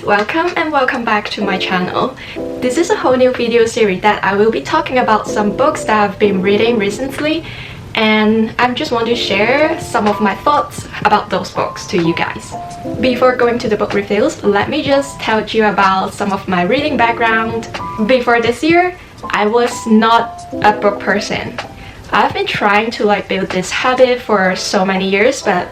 welcome and welcome back to my channel. This is a whole new video series that I will be talking about some books that I've been reading recently, and I just want to share some of my thoughts about those books to you guys. Before going to the book reviews, let me just tell you about some of my reading background. Before this year, I was not a book person. I've been trying to build this habit for so many years, but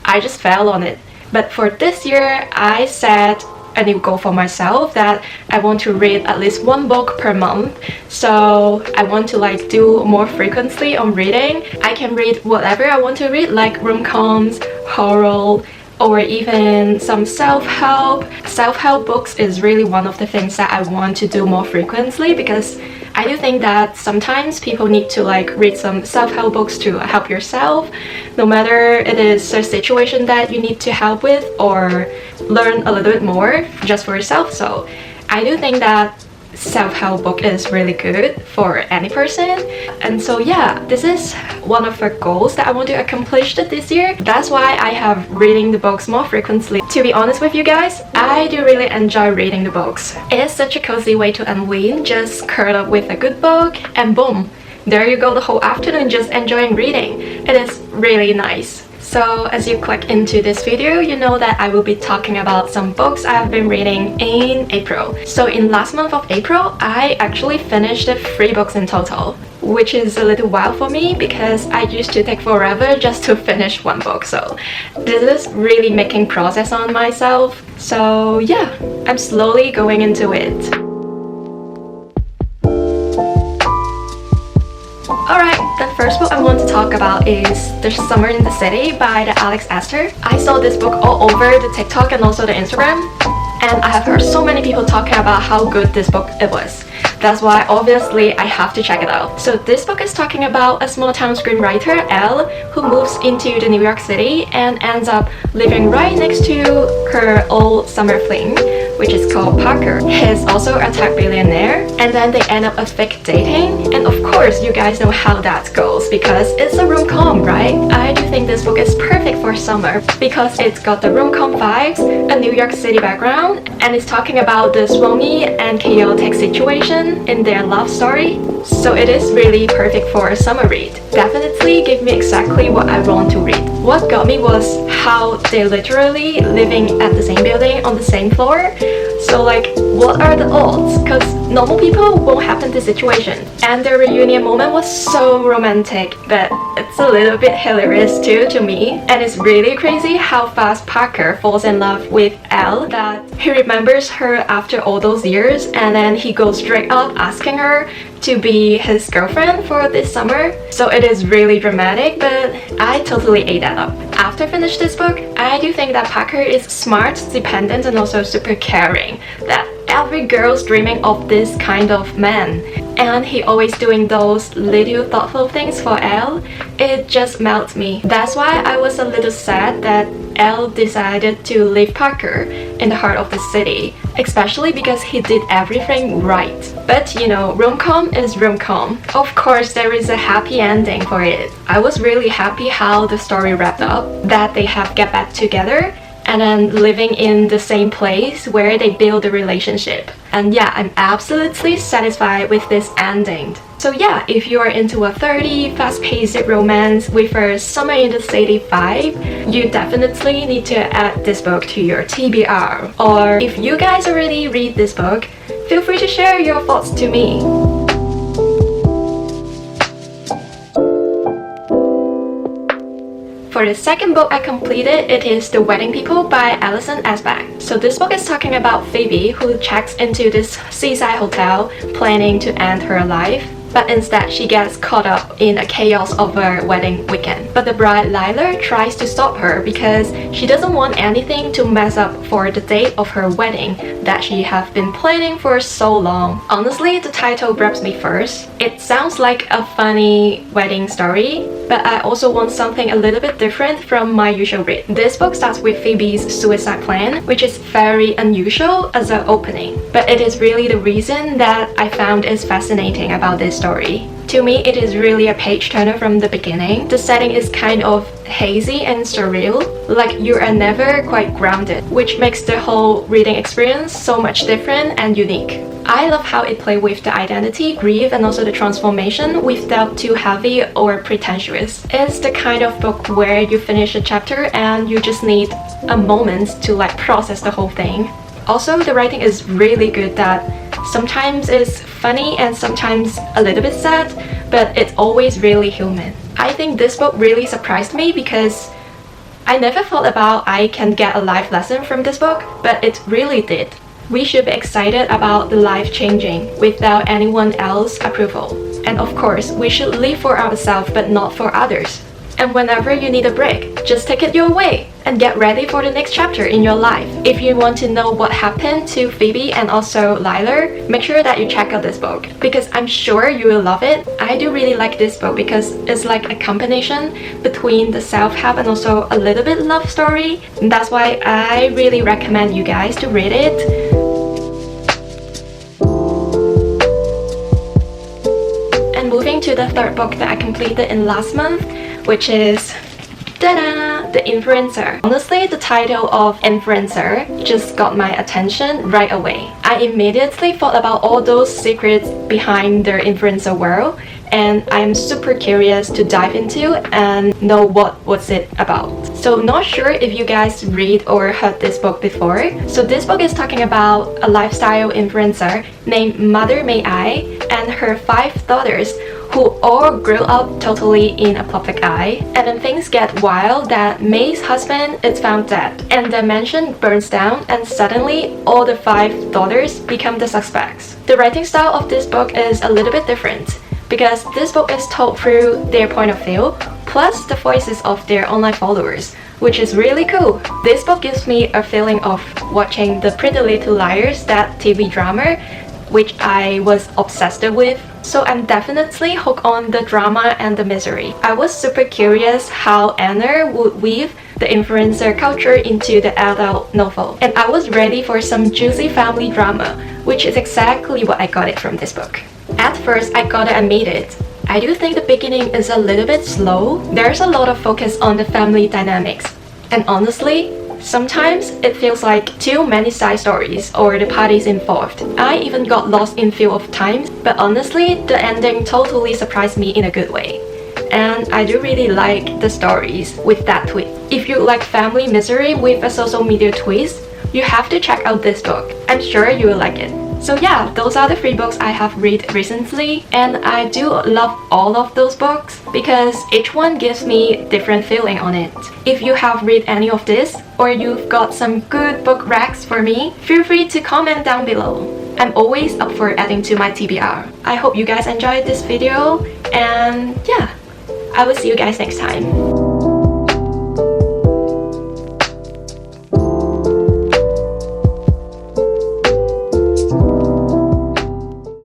I just fell on it. But for this year, I set a new goal for myself that I want to read at least one book per month. So I want to do more frequently on reading. I can read whatever I want to read, like rom-coms, horror, or even some self-help. Self-help books is really one of the things that I want to do more frequently, because I do think that sometimes people need to read some self-help books to help yourself, no matter it is a situation that you need to help with or learn a little bit more just for yourself. So I do think that self-help book is really good for any person. And so yeah, this is one of the goals that I want to accomplish this year. That's why I have reading the books more frequently. To be honest with you guys, I do really enjoy reading the books. It's such a cozy way to unwind, just curl up with a good book and boom, there you go, the whole afternoon just enjoying reading. It is really nice. So as you click into this video, you know that I will be talking about some books I have been reading in April. So in last month of April, I actually finished 3 books in total, which is a little wild for me because I used to take forever just to finish one book. So this is really making progress on myself. So yeah, I'm slowly going into it. Alright, the first book I want to talk about is The Summer in the City by the Alison Espach. I saw this book all over the TikTok and also the Instagram, and I have heard so many people talking about how good this book it was. That's why obviously I have to check it out. So this book is talking about a small town screenwriter, Elle, who moves into the New York City and ends up living right next to her old summer fling, which is called Parker. He's also a tech billionaire, and then they end up a fake dating. And of course, you guys know how that goes because it's a rom-com, right? I do think this book is perfect for summer because it's got the rom-com vibes, a New York City background, and it's talking about the swoony and chaotic situation in their love story. So it is really perfect for a summer read. Definitely give me exactly what I want to read. What got me was how they're literally living at the same building on the same floor. So what are the odds? Because normal people won't happen this situation. And the reunion moment was so romantic, but it's a little bit hilarious too to me. And it's really crazy how fast Parker falls in love with Elle, that he remembers her after all those years, and then he goes straight up asking her to be his girlfriend for this summer. So it is really dramatic, but I totally ate that up. After I finished this book, I do think that Parker is smart, dependent, and also super caring. That every girl's dreaming of this kind of man. And he always doing those little thoughtful things for Elle. It just melts me. That's why I was a little sad that Elle decided to leave Parker in the heart of the city, especially because he did everything right. But you know, rom-com is rom-com. Of course, there is a happy ending for it. I was really happy how the story wrapped up, that they have get back together and then living in the same place where they build a relationship. And yeah, I'm absolutely satisfied with this ending. So yeah, if you are into a 30 fast-paced romance with a summer in the city vibe, you definitely need to add this book to your TBR. Or if you guys already read this book, feel free to share your thoughts to me. For the second book I completed, it is The Wedding People by Alison Espach. So this book is talking about Phoebe, who checks into this seaside hotel planning to end her life. But instead she gets caught up in a chaos of her wedding weekend. But the bride Lila tries to stop her because she doesn't want anything to mess up for the date of her wedding that she have been planning for so long. Honestly, the title grabs me first. It sounds like a funny wedding story, but I also want something a little bit different from my usual read. This book starts with Phoebe's suicide plan, which is very unusual as an opening. But it is really the reason that I found is fascinating about this story. To me, it is really a page turner from the beginning. The setting is kind of hazy and surreal, like you are never quite grounded, which makes the whole reading experience so much different and unique. I love how it plays with the identity, grief, and also the transformation without too heavy or pretentious. It's the kind of book where you finish a chapter and you just need a moment to like process the whole thing. Also, the writing is really good, that sometimes it's funny and sometimes a little bit sad, but it's always really human. I think this book really surprised me because I never thought about I can get a life lesson from this book, but it really did. We should be excited about the life changing without anyone else's approval. And of course, we should live for ourselves but not for others. And whenever you need a break, just take it your way and get ready for the next chapter in your life. If you want to know what happened to Phoebe and also Liler, make sure that you check out this book because I'm sure you will love it. I do really like this book because it's like a combination between the self-help and also a little bit love story. And that's why I really recommend you guys to read it. And moving to the third book that I completed in last month, which is ta-da! The Influencer. Honestly, the title of Influencer just got my attention right away. I immediately thought about all those secrets behind the influencer world, and I'm super curious to dive into and know what's it about. So not sure if you guys read or heard this book before. So this book is talking about a lifestyle influencer named Mother May I and her 5 daughters who all grew up totally in a public eye. And then things get wild that May's husband is found dead and the mansion burns down, and suddenly all the 5 daughters become the suspects. The writing style of this book is a little bit different because this book is told through their point of view plus the voices of their online followers, which is really cool. This book gives me a feeling of watching the Pretty Little Liars, that TV drama, which I was obsessed with. So I'm definitely hooked on the drama and the misery. I was super curious how Anna would weave the influencer culture into the adult novel. And I was ready for some juicy family drama, which is exactly what I got it from this book. At first, I gotta admit it, I do think the beginning is a little bit slow. There's a lot of focus on the family dynamics. And honestly, sometimes it feels like too many side stories or the parties involved. I even got lost in few of times, but honestly, the ending totally surprised me in a good way. And I do really like the stories with that twist. If you like family misery with a social media twist, you have to check out this book. I'm sure you will like it. So yeah, those are the 3 books I have read recently, and I do love all of those books because each one gives me different feeling on it. If you have read any of this or you've got some good book recs for me, feel free to comment down below. I'm always up for adding to my TBR. I hope you guys enjoyed this video, and yeah, I will see you guys next time.